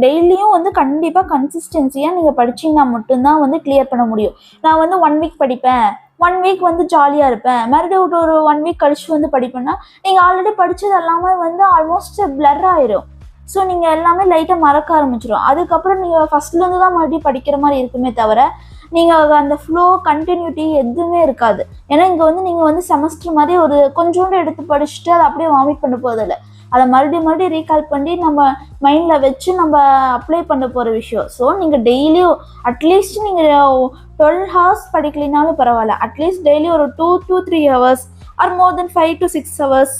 டெய்லியும் வந்து கண்டிப்பாக கன்சிஸ்டன்சியாக நீங்கள் படிச்சிங்கன்னா மட்டும்தான் வந்து கிளியர் பண்ண முடியும். நான் வந்து 1 வீக் படிப்பேன், 1 வீக் வந்து ஜாலியாக இருப்பேன், மறுபடியும் ஒரு 1 வீக் கழிச்சு வந்து படிப்பேன்னா நீங்கள் ஆல்ரெடி படித்தது எல்லாமே வந்து ஆல்மோஸ்ட் பிளர் ஆயிரும். ஸோ நீங்கள் எல்லாமே லைட்டாக மறக்க ஆரம்பிச்சிடும். அதுக்கப்புறம் நீங்கள் ஃபஸ்ட்லேருந்து தான் மறுபடியும் படிக்கிற மாதிரி இருக்குமே தவிர நீங்கள் அந்த ஃப்ளோ கண்டினியூட்டி எதுவுமே இருக்காது. ஏன்னா இங்கே வந்து நீங்கள் வந்து செமஸ்டர் மாதிரி ஒரு கொஞ்சோண்டு எடுத்து படிச்சுட்டு அதை அப்படியே வாமிட் பண்ண போதில்லை. அதை மறுபடியும் ரீகால் பண்ணி நம்ம மைண்டில் வச்சு நம்ம அப்ளை பண்ண போகிற விஷயம். ஸோ நீங்கள் டெய்லியும் அட்லீஸ்ட் நீங்கள் 12 ஹவர்ஸ் படிக்கலினாலும் பரவாயில்ல, அட்லீஸ்ட் டெய்லி ஒரு 2 to 3 hours or more than 5 to 6 hours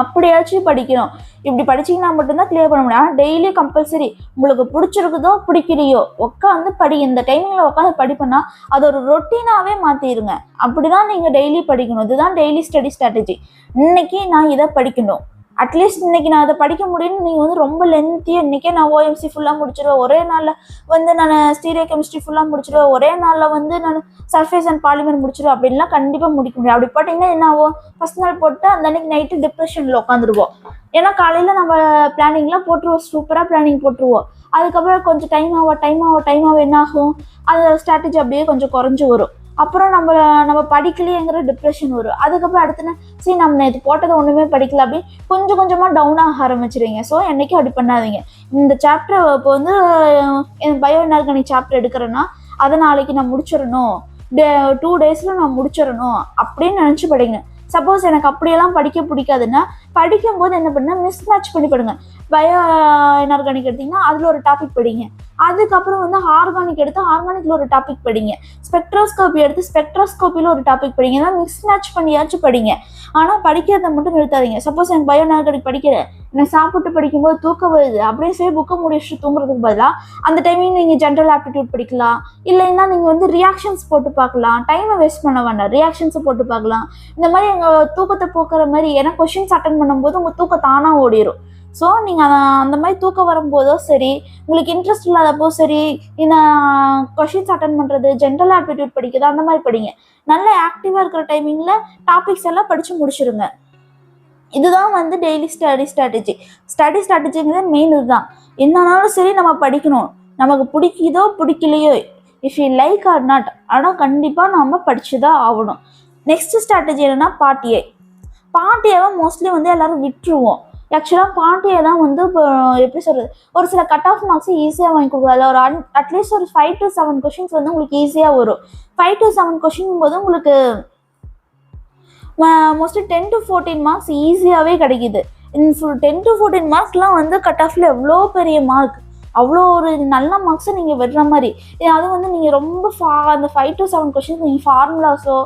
அப்படியாச்சும் படிக்கணும். இப்படி படிச்சிங்கன்னா மட்டும்தான் கிளியர் பண்ண முடியும். ஆனால் டெய்லி கம்பல்சரி உங்களுக்கு பிடிச்சிருக்குதோ பிடிக்கலையோ உட்காந்து படி. இந்த டைமிங்கில் உட்காந்து படிப்பேன்னா அது ஒரு ரொட்டீனாகவே மாற்றிடுங்க. அப்படி தான் நீங்கள் டெய்லி படிக்கணும். இதுதான் டெய்லி ஸ்டடி ஸ்ட்ராட்டஜி. இன்னைக்கு நான் இதை படிக்கணும், அட்லீஸ்ட் இன்னைக்கு நான் அதை படிக்க முடியும்னு நீங்கள் வந்து ரொம்ப லென்த்தியாக இன்றைக்கே நான் OMC ஃபுல்லாக முடிச்சிடுவேன், ஒரே நாளில் வந்து நான் ஸ்டீரியோ கெமிஸ்ட்ரி ஃபுல்லாக முடிச்சிடுவேன், ஒரே நாளில் வந்து நான் சர்ஃபேஸ் அண்ட் பாலிமர் முடிச்சிடுவேன் அப்படின்லாம் கண்டிப்பாக முடிக்க முடியும். அப்படி பார்த்தீங்கன்னா என்ன ஆகும், ஃபஸ்ட் நாள் போட்டு அந்த அன்றைக்கி நைட்டு டிப்ரெஷனில் உட்காந்துருவோம். ஏன்னா காலையில் நம்ம பிளானிங்லாம் போட்டுருவோம், சூப்பராக பிளானிங் போட்டுருவோம். அதுக்கப்புறம் கொஞ்சம் டைம் ஆக என்ன ஆகும், அந்த ஸ்ட்ராட்டஜி அப்படியே கொஞ்சம் குறைஞ்சி வரும். அப்புறம் நம்ம படிக்கலையேங்கிற டிப்ரெஷன் வரும். அதுக்கப்புறம் அடுத்து சரி நம்ம நேற்று போட்டதை ஒன்றுமே படிக்கல அப்படின்னு கொஞ்சமாக டவுன் ஆக ஆரம்பிச்சிடுங்க. ஸோ என்றைக்கும் அப்படி பண்ணாதீங்க. இந்த சாப்டர் இப்போ வந்து பயோ இன்ஆர்கானிக் சாப்டர் எடுக்கிறேன்னா அதை நாளைக்கு நான் முடிச்சிடணும், 2 டேஸில் நான் முடிச்சிடணும் அப்படின்னு நினச்சி படிங்க. சப்போஸ் எனக்கு அப்படியெல்லாம் படிக்க பிடிக்காதுன்னா படிக்கும்போது என்ன பண்ணால் மிஸ் மேட்ச் பண்ணி படிங்க. பயோ இன்ஆர்கானிக் எடுத்திங்கன்னா அதில் ஒரு டாபிக் படிங்க, அதுக்கப்புறம் வந்து ஆர்கானிக் எடுத்து ஆர்கானிக்கில் ஒரு டாபிக் படிங்க, ஸ்பெக்ட்ரோஸ்கோபி எடுத்து ஸ்பெக்ட்ரோஸ்கோப்பியில் ஒரு டாபிக் படிங்க. ஏன்னா மிஸ் மேட்ச் பண்ணியாச்சும் படிங்க. ஆனால் படிக்கிறத மட்டும் நிறுத்தாதீங்க. சப்போஸ் எனக்கு பயோ இன்ஆர்கானிக் படிக்கிறேன், எனக்கு சாப்பிட்டு படிக்கும்போது தூக்கம் வருது அப்படின்னு சொல்லி புக்கை முடிச்சுட்டு தூங்குறதுக்கு பதிலாக அந்த டைமிங் நீங்கள் ஜென்ரல் ஆப்டிடியூட் படிக்கலாம். இல்லைன்னா நீங்கள் வந்து ரியாக்ஷன்ஸ் போட்டு பார்க்கலாம். டைமை வேஸ்ட் பண்ண வேண்டாம், ரியாக்ஷன்ஸை போட்டு பார்க்கலாம். இந்த மாதிரி எங்கள் தூக்கத்தை போக்குற மாதிரி, ஏன்னா கொஷின்ஸ் அட்டன் பண்ணும்போது உங்கள் தூக்கம் தானாக ஓடிடும். ஸோ நீங்கள் அந்த மாதிரி தூக்கம் வரும்போதோ சரி, உங்களுக்கு இன்ட்ரெஸ்ட் இல்லாதப்போ சரி, இந்த கொஷின்ஸ் அட்டன் பண்ணுறது, ஜென்ரல் ஆப்டிடியூட் படிக்கிறது அந்த மாதிரி படிங்க. நல்ல ஆக்டிவாக இருக்கிற டைமிங்கில் டாபிக்ஸ் எல்லாம் படித்து முடிச்சிடுங்க. இதுதான் வந்து டெய்லி ஸ்ட்ராட்டஜிங்கிறது மெயின். இதுதான் என்னன்னாலும் சரி நம்ம படிக்கணும். நமக்கு பிடிக்குதோ பிடிக்கலையோ, if you like or not, ஆனால் கண்டிப்பாக நம்ம படித்து தான் ஆகணும். நெக்ஸ்ட் ஸ்ட்ராட்டஜி என்னென்னா பார்ட் ஏவை மோஸ்ட்லி வந்து எல்லோரும் விட்டுருவோம். ஆக்சுவலாக பார்ட் ஏ தான் வந்து இப்போ எப்படி சொல்கிறது, ஒரு சில கட் ஆஃப் மார்க்ஸை ஈஸியாக வாங்கி கொடுக்குறது. ஒரு அட்லீஸ்ட் ஒரு 5 to 7 கொஷின்ஸ் வந்து உங்களுக்கு ஈஸியாக வரும். 5 to 7 கொஷின் போது உங்களுக்கு மோஸ்ட்லி 10 to 14 மார்க்ஸ் ஈஸியாகவே கிடைக்கிது. இந்த 10 to 14 மார்க்ஸ்லாம் வந்து கட் ஆஃபில் எவ்வளோ பெரிய மார்க், அவ்வளோ ஒரு நல்ல மார்க்ஸை நீங்கள் விடுற மாதிரி. அது வந்து நீங்கள் ரொம்ப அந்த 5 to 7 கொஷின்ஸ் நீங்கள் ஃபார்முலாஸோ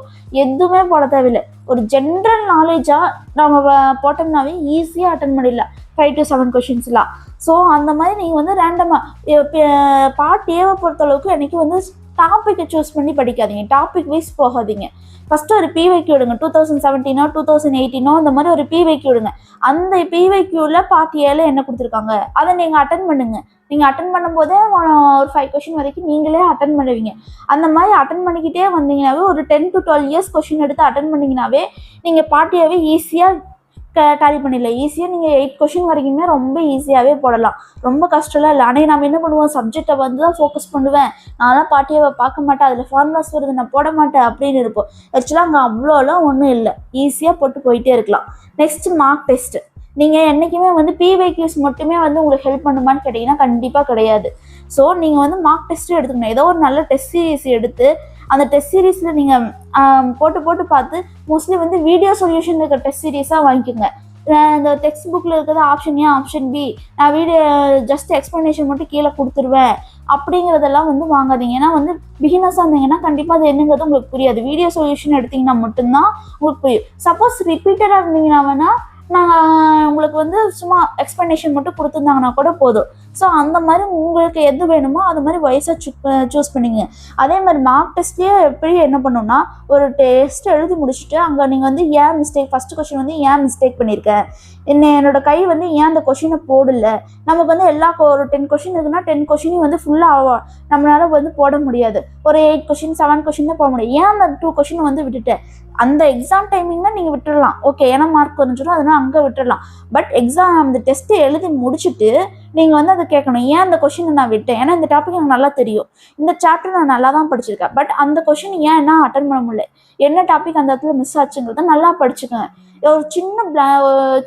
எதுவுமே போட தேவையில்லை. ஒரு ஜென்ரல் நாலேஜாக நம்ம போட்டோம்னாவே ஈஸியாக அட்டன் பண்ணிடலாம் 5 to 7 கொஷின்ஸ்லாம். ஸோ அந்த மாதிரி நீங்கள் வந்து ரேண்டமாக பார்ட் ஏவை பொறுத்தளவுக்கு எனக்கு வந்து டாப்பிக்கை சூஸ் பண்ணி படிக்காதீங்க, டாபிக் வைஸ் போகாதீங்க. ஃபஸ்ட்டு ஒரு பிவைக்யூ விடுங்க, 2017 2018 அந்த மாதிரி ஒரு பிவைக்யூ விடுங்க. அந்த பிவைக்யூவில் பார்ட் ஏல என்ன கொடுத்துருக்காங்க அதை நீங்கள் அட்டன் பண்ணுங்க. நீங்கள் அட்டன் பண்ணும்போதே ஒரு 5 கொஷின் வரைக்கும் நீங்களே அட்டன் பண்ணுவீங்க. அந்த மாதிரி அட்டன் பண்ணிக்கிட்டே வந்தீங்கன்னாவே ஒரு 10 to 12 இயர்ஸ் கொஷின் எடுத்து அட்டன் பண்ணிங்கனாவே நீங்கள் பார்ட் ஏவே ஈஸியாக டேலி பண்ணிடலாம். ஈஸியாக நீங்கள் 8 கொஷின் வரைக்குமே ரொம்ப ஈஸியாகவே போடலாம், ரொம்ப கஷ்டம்லாம் இல்லை. ஆனால் நம்ம என்ன பண்ணுவோம், சப்ஜெக்டை வந்து தான் ஃபோக்கஸ் பண்ணுவேன், நான்லாம் பார்ட்டியை பார்க்க மாட்டேன், அதில் ஃபார்முலாஸ் வருது நான் போட மாட்டேன் அப்படின்னு இருப்போம். ஆக்சுவலாக அங்கே அவ்வளோலாம் ஒன்றும் இல்லை, ஈஸியாக போட்டு போயிட்டே இருக்கலாம். Next mark test. நீங்கள் என்றைக்குமே வந்து பிவைக்யூஸ் மட்டுமே வந்து உங்களுக்கு ஹெல்ப் பண்ணுமான்னு கேட்டிங்கன்னா கண்டிப்பாக கிடையாது. ஸோ நீங்கள் வந்து மார்க் டெஸ்ட்டு எடுத்துக்கணும். ஏதோ ஒரு நல்ல டெஸ்ட் சீரிஸ் எடுத்து அந்த டெஸ்ட் சீரீஸில் நீங்கள் போட்டு பார்த்து மோஸ்ட்லி வந்து வீடியோ சொல்யூஷன் இருக்கிற டெஸ்ட் சீரீஸாக வாங்கிக்கோங்க. இந்த டெக்ஸ்ட் புக்கில் இருக்கிறது ஆப்ஷன் ஏ ஆப்ஷன் பி, நான் வீடியோ ஜஸ்ட் எக்ஸ்ப்ளனேஷன் மட்டும் கீழே கொடுத்துருவேன் அப்படிங்கிறதெல்லாம் வந்து வாங்காதீங்க. ஏன்னா வந்து பிகினர்ஸாக இருந்தீங்கன்னா கண்டிப்பாக அது என்னங்கிறது உங்களுக்கு புரியாது. வீடியோ சொல்யூஷன் எடுத்திங்கன்னா மட்டும்தான் உங்களுக்கு புரியும். சப்போஸ் ரிப்பீட்டடாக இருந்தீங்கன்னா வேணால் நாங்கள் உங்களுக்கு வந்து சும்மா எக்ஸ்ப்ளனேஷன் மட்டும் கொடுத்துருந்தாங்கன்னா கூட போதும். ஸோ அந்த மாதிரி உங்களுக்கு எது வேணுமோ அது மாதிரி வயசாக சூஸ் பண்ணிங்க. அதே மாதிரி மார்க் டெஸ்ட்லேயே எப்படி என்ன பண்ணணும்னா, ஒரு டெஸ்ட் எழுதி முடிச்சுட்டு அங்கே நீங்கள் வந்து ஏன் மிஸ்டேக், ஃபஸ்ட்டு கொஷின் வந்து ஏன் மிஸ்டேக் பண்ணியிருக்கேன், என்னோட கை வந்து ஏன் அந்த கொஷினை போடல. நமக்கு வந்து ஒரு 10 கொஷின் இருக்குன்னா 10 கொஷினையும் வந்து ஃபுல்லாக நம்மளால வந்து போட முடியாது. ஒரு 8 கொஷின் 7 கொஷின் தான் போட முடியும். ஏன் அந்த 2 கொஷினை வந்து விட்டுட்டேன், அந்த எக்ஸாம் டைமிங்னா நீங்கள் விட்டுடலாம், ஓகே, ஏன்னா மார்க் குறைஞ்சிடும், அதனால் அங்கே விட்டுடலாம். பட் எக்ஸாம் அந்த டெஸ்ட்டு எழுதி முடிச்சுட்டு நீங்கள் வந்து அதை கேட்கணும், ஏன் அந்த கொஷினை நான் விட்டேன், ஏன்னா இந்த டாபிக் எனக்கு நல்லா தெரியும், இந்த சாப்டர் நான் நல்லா தான் படிச்சிருக்கேன், பட் அந்த கொஷின் ஏன் என்ன அட்டன் பண்ண முடியல, என்ன டாபிக் அந்த இடத்துல மிஸ் ஆச்சுங்கிறத நல்லா படிச்சுக்கோங்க. ஒரு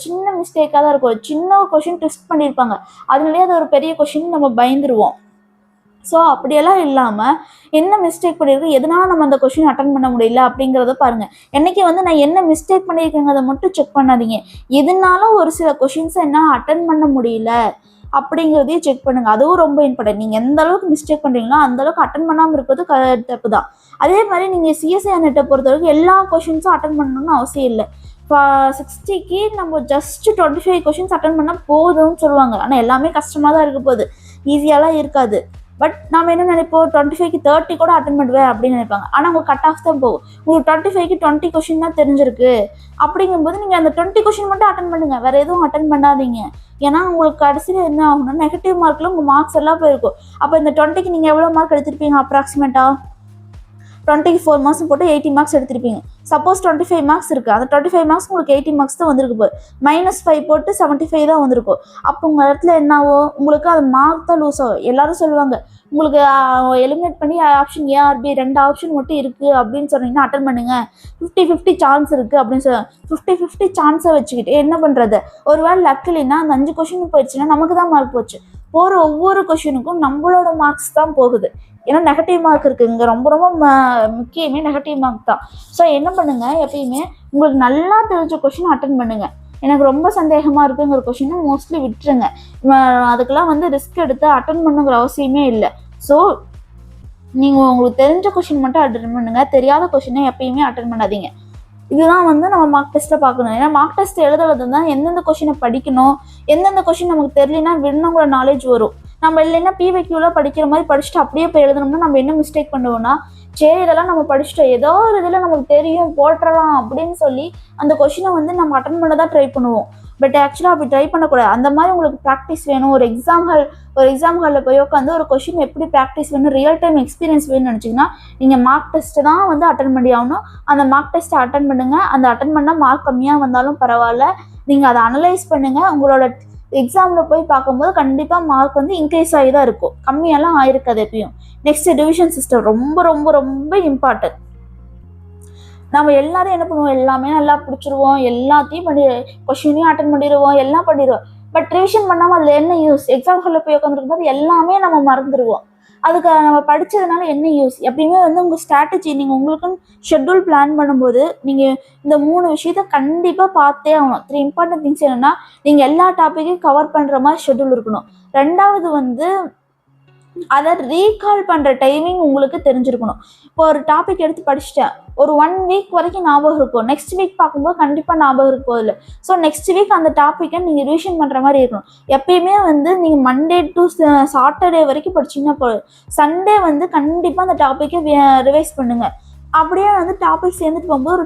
சின்ன மிஸ்டேக்காக தான் இருக்கும், சின்ன ஒரு கொஷின் டெஸ்ட் பண்ணியிருப்பாங்க, அதனாலேயே அது ஒரு பெரிய கொஷின் நம்ம பயந்துருவோம். ஸோ அப்படியெல்லாம் இல்லாமல் என்ன மிஸ்டேக் பண்ணியிருக்கு, எதனால் நம்ம அந்த கொஷின் அட்டன் பண்ண முடியல அப்படிங்கிறத பாருங்கள். என்றைக்கு வந்து நான் என்ன மிஸ்டேக் பண்ணியிருக்கேங்கிறத மட்டும் செக் பண்ணாதீங்க, எதுனாலும் ஒரு சில கொஷின்ஸை என்னால் அட்டன் பண்ண முடியல அப்படிங்கிறதையும் செக் பண்ணுங்கள். அதுவும் ரொம்ப இம்பார்ட்டன்ட். நீங்கள் எந்த அளவுக்கு மிஸ்டேக் பண்ணுறீங்களோ அந்தளவுக்கு அட்டன் பண்ணாமல் இருக்கிறது தப்பு தான். அதே மாதிரி நீங்கள் சிஎஸ்ஐஆர் நெட்டை பொறுத்தவரைக்கும் எல்லா கொஷின்ஸும் அட்டன் பண்ணணும்னு அவசியம் இல்லை. இப்போ 60க்கு நம்ம ஜஸ்ட் 25 கொஷின்ஸ் அட்டன் பண்ணால் போதும்னு சொல்லுவாங்க. ஆனால் எல்லாமே கஷ்டமாக தான் இருக்க போகுது, ஈஸியாலாம் இருக்காது. பட் நம்ம என்ன நினைப்போம், 25க்கு 30 கூட அட்டன் பண்ணுவேன் அப்படின்னு நினைப்பாங்க. ஆனால் உங்களுக்கு கட் ஆஃப் தான் போகும். உங்களுக்கு 25க்கு 20 கொஷின் தான் தெரிஞ்சிருக்கு அப்படிங்கும்போது நீங்கள் அந்த 20 கொஷின் மட்டும் அட்டன் பண்ணுங்கள், வேறு எதுவும் அட்டன் பண்ணாதீங்க. ஏன்னா உங்களுக்கு கடைசியில் என்ன ஆகும்னா நெகட்டிவ் மார்க்கில் உங்கள் மார்க்ஸ் எல்லாம் போயிருக்கும். அப்போ இந்த 20க்கு நீங்கள் எவ்வளோ மார்க் எடுத்திருப்பீங்க, அப்ராக்சிமேட்டாக 20க்கு 4 மார்க்ஸ் போட்டு 80 மார்க்ஸ் எடுத்திருப்பீங்க. சப்போஸ் 25 மார்க்ஸ் இருக்குது, அந்த 25 மார்க்ஸ் உங்களுக்கு 80 மார்க்ஸ் தான் வந்திருக்கு போது, -5 போட்டு 75 தான் வந்திருக்கும். அப்போ உங்கள் இடத்துல என்ன ஆகும், உங்களுக்கு அது மார்க் தான் லூஸ் ஆகும். எல்லாரும் சொல்லுவாங்க உங்களுக்கு எலிமினேட் பண்ணி ஆப்ஷன் ஏஆர்பி 2 ஆப்ஷன் மட்டும் இருக்குது அப்படின்னு சொன்னீங்கன்னா அட்டன் பண்ணுங்கள், 50-50 சான்ஸ் இருக்குது அப்படின்னு சொல்லுவாங்க. 50-50 சான்ஸை வச்சுக்கிட்டு என்ன பண்ணுறது, ஒரு வேளை லக் இல்லைன்னா அந்த 5 கொஷின் போயிடுச்சுன்னா நமக்கு தான் மார்க் போச்சு. போகிற ஒவ்வொரு கொஷினுக்கும் நம்மளோட மார்க்ஸ் தான் போகுது. ஏன்னா நெகட்டிவ் மார்க் இருக்குது இங்கே, ரொம்ப முக்கியமே நெகட்டிவ் மார்க் தான். ஸோ என்ன பண்ணுங்கள், எப்பயுமே உங்களுக்கு நல்லா தெரிஞ்ச கொஷின் அட்டன் பண்ணுங்கள். எனக்கு ரொம்ப சந்தேகமாக இருக்குங்கிற கொஷினை மோஸ்ட்லி விட்டுருங்க. அதுக்கெல்லாம் வந்து ரிஸ்க் எடுத்து அட்டன் பண்ணுங்கிற அவசியமே இல்லை. ஸோ நீங்கள் உங்களுக்கு தெரிஞ்ச கொஷின் மட்டும் அட்டன் பண்ணுங்கள், தெரியாத கொஷினை எப்பயுமே அட்டன் பண்ணாதீங்க. இதுதான் வந்து நம்ம மார்க் டெஸ்ட்டில் பார்க்கணும். ஏன்னா மார்க் டெஸ்ட் எழுதுறது தான் எந்தெந்த கொஷினை படிக்கணும், எந்தெந்த கொஷின் நமக்கு தெரியலனா விடணுங்கிற நாலேஜ் வரும். நம்ம இல்லைன்னா பிவைக்யூவில் படிக்கிற மாதிரி படிச்சுட்டு அப்படியே போய் எழுதணும்னா நம்ம என்ன மிஸ்டேக் பண்ணுவோம்னா, சரி இதெல்லாம் நம்ம படிச்சுட்டோம், ஏதோ ஒரு இதில் நமக்கு தெரியும் போட்டுறலாம் அப்படின்னு சொல்லி அந்த கொஷினை வந்து நம்ம அட்டன் பண்ண தான் ட்ரை பண்ணுவோம். பட் ஆக்சுவலாக அப்படி ட்ரை பண்ணக்கூடாது. அந்த மாதிரி உங்களுக்கு ப்ராக்டிஸ் வேணும். ஒரு எக்ஸாம் ஹாலில் போய் உட்காந்து ஒரு கொஷின் எப்படி ப்ராக்டிஸ் வேணும், ரியல் டைம் எக்ஸ்பீரியன்ஸ் வேணும்னு நினச்சிங்கன்னா நீங்கள் மார்க் டெஸ்ட்டு தான் வந்து அட்டன் பண்ணி ஆகணும். அந்த மார்க் டெஸ்ட்டை அட்டன் பண்ணுங்கள். அந்த அட்டன் பண்ணால் மார்க் கம்மியாக வந்தாலும் பரவாயில்ல, நீங்கள் அதை அனலைஸ் பண்ணுங்கள். உங்களோட எக்ஸாமில் போய் பார்க்கும்போது கண்டிப்பாக மார்க் வந்து இன்க்ரீஸ் ஆகி தான் இருக்கும், கம்மியெல்லாம் ஆயிருக்காது எப்பயும். நெக்ஸ்ட் டிவிஷன் சிஸ்டம் ரொம்ப ரொம்ப ரொம்ப இம்பார்ட்டன்ட். நம்ம எல்லாரும் என்ன பண்ணுவோம், எல்லாமே நல்லா பிடிச்சிருவோம், எல்லாத்தையும் கொஷினையும் அட்டன் பண்ணிடுவோம், எல்லாம் பண்ணிடுவோம். பட் ரிவிஷன் பண்ணாமல் அதில் என்ன யூஸ், எக்ஸாம் ஹாலில் போய் உட்காந்துருக்கும் போது எல்லாமே நம்ம மறந்துடுவோம். அதுக்கு நம்ம படித்ததுனால என்ன யூஸ். எப்பயுமே வந்து உங்கள் ஸ்ட்ராட்டஜி, நீங்கள் உங்களுக்குன்னு ஷெட்யூல் பிளான் பண்ணும்போது நீங்கள் இந்த 3 விஷயத்த கண்டிப்பாக பார்த்தே ஆகணும். 3 இம்பார்ட்டன்ட் திங்ஸ் என்னென்னா, நீங்கள் எல்லா டாப்பிக்கையும் கவர் பண்ணுற மாதிரி ஷெட்யூல் இருக்கணும். 2வது வந்து அதை ரீகால் பண்ணுற டைமிங் உங்களுக்கு தெரிஞ்சிருக்கணும். இப்போ ஒரு டாபிக் எடுத்து படிச்சுட்டேன், ஒரு 1 வீக் வரைக்கும் ஞாபகம் இருக்கும், நெக்ஸ்ட் வீக் பார்க்கும்போது கண்டிப்பாக ஞாபகம் இருக்கும் போதில்லை. ஸோ நெக்ஸ்ட் வீக் அந்த டாப்பிக்கை நீங்கள் ரிவிஷன் பண்ணுற மாதிரி இருக்கணும். எப்பயுமே வந்து நீங்கள் மண்டே டு சாட்டர்டே வரைக்கும் படிச்சிங்கன்னா போதும், சண்டே வந்து கண்டிப்பாக அந்த டாப்பிக்கை ரிவைஸ் பண்ணுங்கள். அப்படியே வந்து டாபிக் சேர்ந்துட்டு போகும்போது ஒரு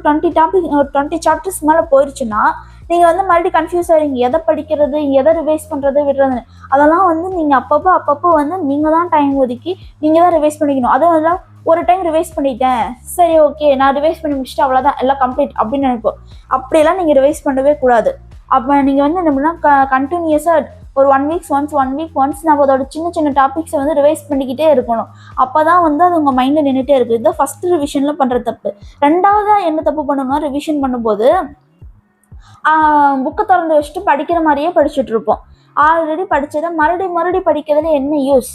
20 சாப்டர்ஸ் மேலே போயிடுச்சுன்னா நீங்கள் வந்து மறுபடியும் கன்ஃபியூஸ் ஆகிடுங்க, எதை படிக்கிறது, எதை ரிவைஸ் பண்ணுறது, விடுறதுன்னு. அதெல்லாம் வந்து நீங்கள் அப்பப்போ வந்து நீங்கள் தான் டைம் ஒதுக்கி நீங்கள் தான் ரிவைஸ் பண்ணிக்கணும். அதெல்லாம் ஒரு டைம் ரிவைஸ் பண்ணிட்டேன், சரி ஓகே நான் ரிவைஸ் பண்ணி முடிச்சுட்டு அவ்வளோதான் எல்லாம் கம்ப்ளீட் அப்படின்னு நினைப்போம். அப்படியெல்லாம் நீங்கள் ரிவைஸ் பண்ணவே கூடாது. அப்போ நீங்கள் வந்து என்ன பண்ணால் கண்டினியூஸாக ஒரு 1 வீக் ஒன்ஸ் நம்ம அதோட சின்ன டாபிக்ஸை வந்து ரிவைஸ் பண்ணிக்கிட்டே இருக்கணும். அப்போ தான் வந்து அது உங்கள் மைண்டில் நின்றுட்டே இருக்குது. இதுதான் ஃபஸ்ட்டு ரிவிஷனில் பண்ணுற தப்பு. ரெண்டாவதாக என்ன தப்பு பண்ணணும்னா, ரிவிஷன் பண்ணும்போது புக்கை திறந்து வச்சுட்டு படிக்கிற மாதிரியே படிச்சுட்டு இருப்போம். ஆல்ரெடி படித்ததை மறுபடியும் படிக்கிறதுல என்ன யூஸ்?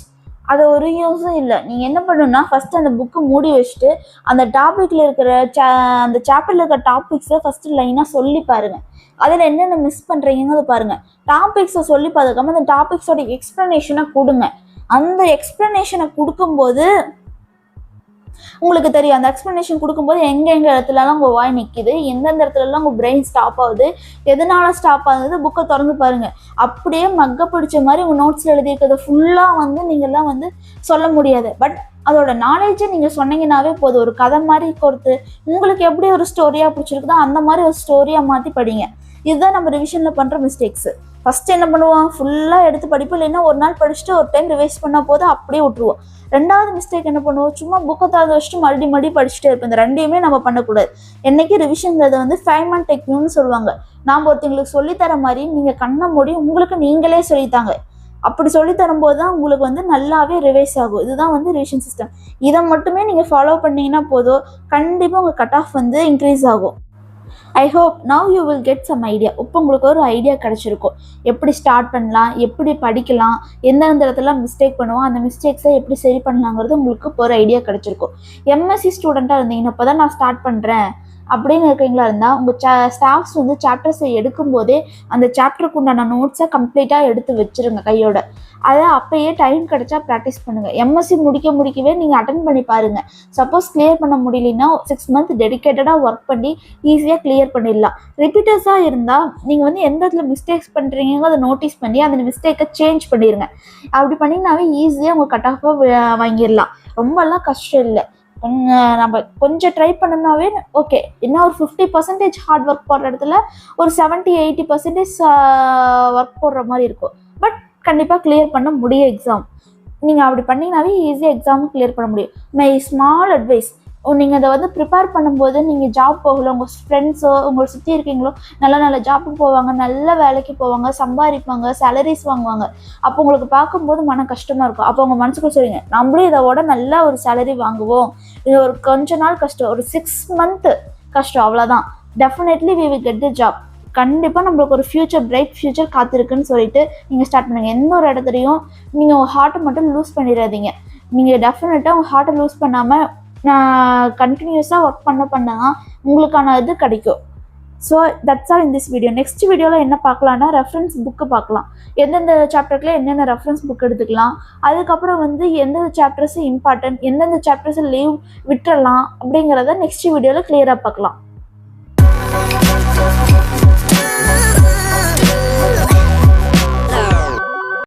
அது ஒரு யூஸும் இல்லை. நீங்கள் என்ன பண்ணணும்னா, ஃபஸ்ட்டு அந்த புக்கு மூடி வச்சுட்டு அந்த டாப்பிக்கில் இருக்கிற அந்த சாப்டரில் இருக்கிற டாபிக்ஸை ஃபஸ்ட்டு லைனாக சொல்லி பாருங்கள். அதில் என்னென்ன மிஸ் பண்ணுறீங்கிறத பாருங்கள். டாபிக்ஸை சொல்லி பார்த்துக்காம அந்த டாபிக்ஸோட எக்ஸ்ப்ளனேஷனை கொடுங்க. அந்த எக்ஸ்ப்ளனேஷனை கொடுக்கும்போது உங்களுக்கு தெரியும், அந்த எக்ஸ்ப்ளனேஷன் கொடுக்கும்போது எங்கே இடத்துலலாம் உங்கள் வாய் நிற்கிது, எந்தெந்த இடத்துலலாம் உங்கள் பிரெயின் ஸ்டாப் ஆகுது, எதனால ஸ்டாப் ஆகுது, புக்கை திறந்து பாருங்கள். அப்படியே மக்க பிடிச்ச மாதிரி உங்கள் நோட்ஸில் எழுதியிருக்கிறத ஃபுல்லாக வந்து நீங்கள்லாம் வந்து சொல்ல முடியாது. பட் அதோட நாலேஜை நீங்கள் சொன்னீங்கன்னாவே போதும். ஒரு கதை மாதிரி கொடுத்து உங்களுக்கு எப்படி ஒரு ஸ்டோரியாக பிடிச்சிருக்குதோ அந்த மாதிரி ஒரு ஸ்டோரியாக மாற்றி படிங்க. இதுதான் நம்ம ரிவிஷனில் பண்ணுற மிஸ்டேக்ஸு. ஃபஸ்ட்டு என்ன பண்ணுவோம், ஃபுல்லாக எடுத்து படிப்போம், இல்லைன்னா ஒரு நாள் படிச்சுட்டு ஒரு டைம் ரிவைஸ் பண்ணால் போது அப்படியே விட்டுருவோம். ரெண்டாவது மிஸ்டேக் என்ன பண்ணுவோம், சும்மா புக்கை திறந்து வச்சுட்டு மறுபடியும் படிச்சுட்டே இருப்போம். இந்த ரெண்டையுமே நம்ம பண்ணக்கூடாது. என்னைக்கு ரிவிஷன்ங்கிறத வந்து ஃபைமன் டெக்னிக்னு சொல்லுவாங்க. நாம் ஒருத்தங்களுக்கு சொல்லித்தர மாதிரி நீங்கள் கண்ணை மூடி உங்களுக்கு நீங்களே சொல்லித்தாங்க. அப்படி சொல்லி தரும்போது தான் உங்களுக்கு வந்து நல்லாவே ரிவைஸ் ஆகும். இதுதான் வந்து ரிவிஷன் சிஸ்டம். இதை மட்டுமே நீங்கள் ஃபாலோ பண்ணிங்கன்னா போதும், கண்டிப்பாக உங்கள் கட் ஆஃப் வந்து இன்க்ரீஸ் ஆகும். I hope now you will get some idea. இப்போ உங்களுக்கு ஒரு ஐடியா கிடச்சிருக்கும், எப்படி ஸ்டார்ட் பண்ணலாம், எப்படி படிக்கலாம், எந்தெந்த இடத்துல மிஸ்டேக் பண்ணுவோம், அந்த மிஸ்டேக்ஸை எப்படி சரி பண்ணலாங்கிறது உங்களுக்கு இப்போ ஒரு ஐடியா கிடச்சிருக்கும். எம்எஸ்சி ஸ்டூடெண்ட்டாக இருந்தீங்கன்னா, இப்போ தான் நான் ஸ்டார்ட் பண்ணுறேன் அப்படின்னு இருக்கீங்களா இருந்தால், உங்கள் ஸ்டாஃப்ஸ் வந்து சாப்டர்ஸை எடுக்கும்போதே அந்த சாப்டருக்கு உண்டான நோட்ஸை கம்ப்ளீட்டாக எடுத்து வச்சுருங்க கையோட. அதை அப்போயே டைம் கிடச்சா ப்ராக்டிஸ் பண்ணுங்கள். எம்எஸ்சி முடிக்கவே நீங்கள் அட்டன் பண்ணி பாருங்கள். சப்போஸ் கிளியர் பண்ண முடியலன்னா 6 மந்த் டெடிக்கேட்டடாக ஒர்க் பண்ணி ஈஸியாக கிளியர் பண்ணிடலாம். ரிப்பீட்டர்ஸாக இருந்தால் நீங்கள் வந்து எந்த இடத்துல மிஸ்டேக்ஸ் பண்ணுறீங்களோ அதை நோட்டீஸ் பண்ணி அந்த மிஸ்டேக்கை சேஞ்ச் பண்ணிடுங்க. அப்படி பண்ணிங்கனாவே ஈஸியாக உங்கள் கட் ஆஃபாக வாங்கிடலாம். ரொம்பலாம் கஷ்டம் இல்லை. நம்ம கொஞ்சம் ட்ரை பண்ணோம்னாவே ஓகே. இன்னும் ஒரு 50% ஹார்ட் ஒர்க் போடுற இடத்துல ஒரு 70-80% ஒர்க் போடுற மாதிரி இருக்கும். பட் கண்டிப்பாக கிளியர் பண்ண முடியும் எக்ஸாம். நீங்கள் அப்படி பண்ணிங்கனாவே ஈஸியாக எக்ஸாமும் கிளியர் பண்ண முடியும். மை ஸ்மால் அட்வைஸ், நீங்கள் அதை வந்து ப்ரிப்பேர் பண்ணும்போது நீங்கள் ஜாப் போகல, உங்கள் ஃப்ரெண்ட்ஸோ உங்களை சுற்றி இருக்கீங்களோ நல்ல ஜாப்புக்கு போவாங்க, நல்ல வேலைக்கு போவாங்க, சம்பாதிப்பாங்க, சேலரிஸ் வாங்குவாங்க. அப்போ உங்களுக்கு பார்க்கும்போது மன கஷ்டமாக இருக்கும். அப்போ உங்கள் மனசுக்குள்ள சொல்லுங்க, நம்மளும் இதோட நல்ல ஒரு சேலரி வாங்குவோம், இது ஒரு கொஞ்ச நாள் கஷ்டம், ஒரு 6 மந்த் கஷ்டம், அவ்வளோதான். Definitely we will get the job. கண்டிப்பாக நம்மளுக்கு ஒரு பிரைட் ஃபியூச்சர் காத்திருக்குன்னு சொல்லிட்டு நீங்கள் ஸ்டார்ட் பண்ணுங்கள். எந்த ஒரு இடத்துலையும் நீங்கள் உங்கள் ஹார்ட்டை மட்டும் லூஸ் பண்ணிடாதீங்க. நீங்கள் டெஃபினட்டாக உங்கள் ஹார்ட்டை லூஸ் பண்ணாமல் கண்டினியூஸாக ஒர்க் பண்ணதான் உங்களுக்கான இது கிடைக்கும். So that's all in this video. Next வீடியோவில் என்ன பார்க்கலான்னா, ரெஃபரன்ஸ் புக்கு பார்க்கலாம். எந்தெந்த சாப்டருக்குள்ள என்னென்ன ரெஃபரன்ஸ் புக் எடுத்துக்கலாம், அதுக்கப்புறம் வந்து எந்தெந்த சாப்டர்ஸ் இம்பார்ட்டன்ட், எந்தெந்த சாப்டர்ஸ் லீவ் விட்டுறலாம் அப்படிங்கிறத நெக்ஸ்ட் வீடியோவில் கிளியராக பார்க்கலாம்.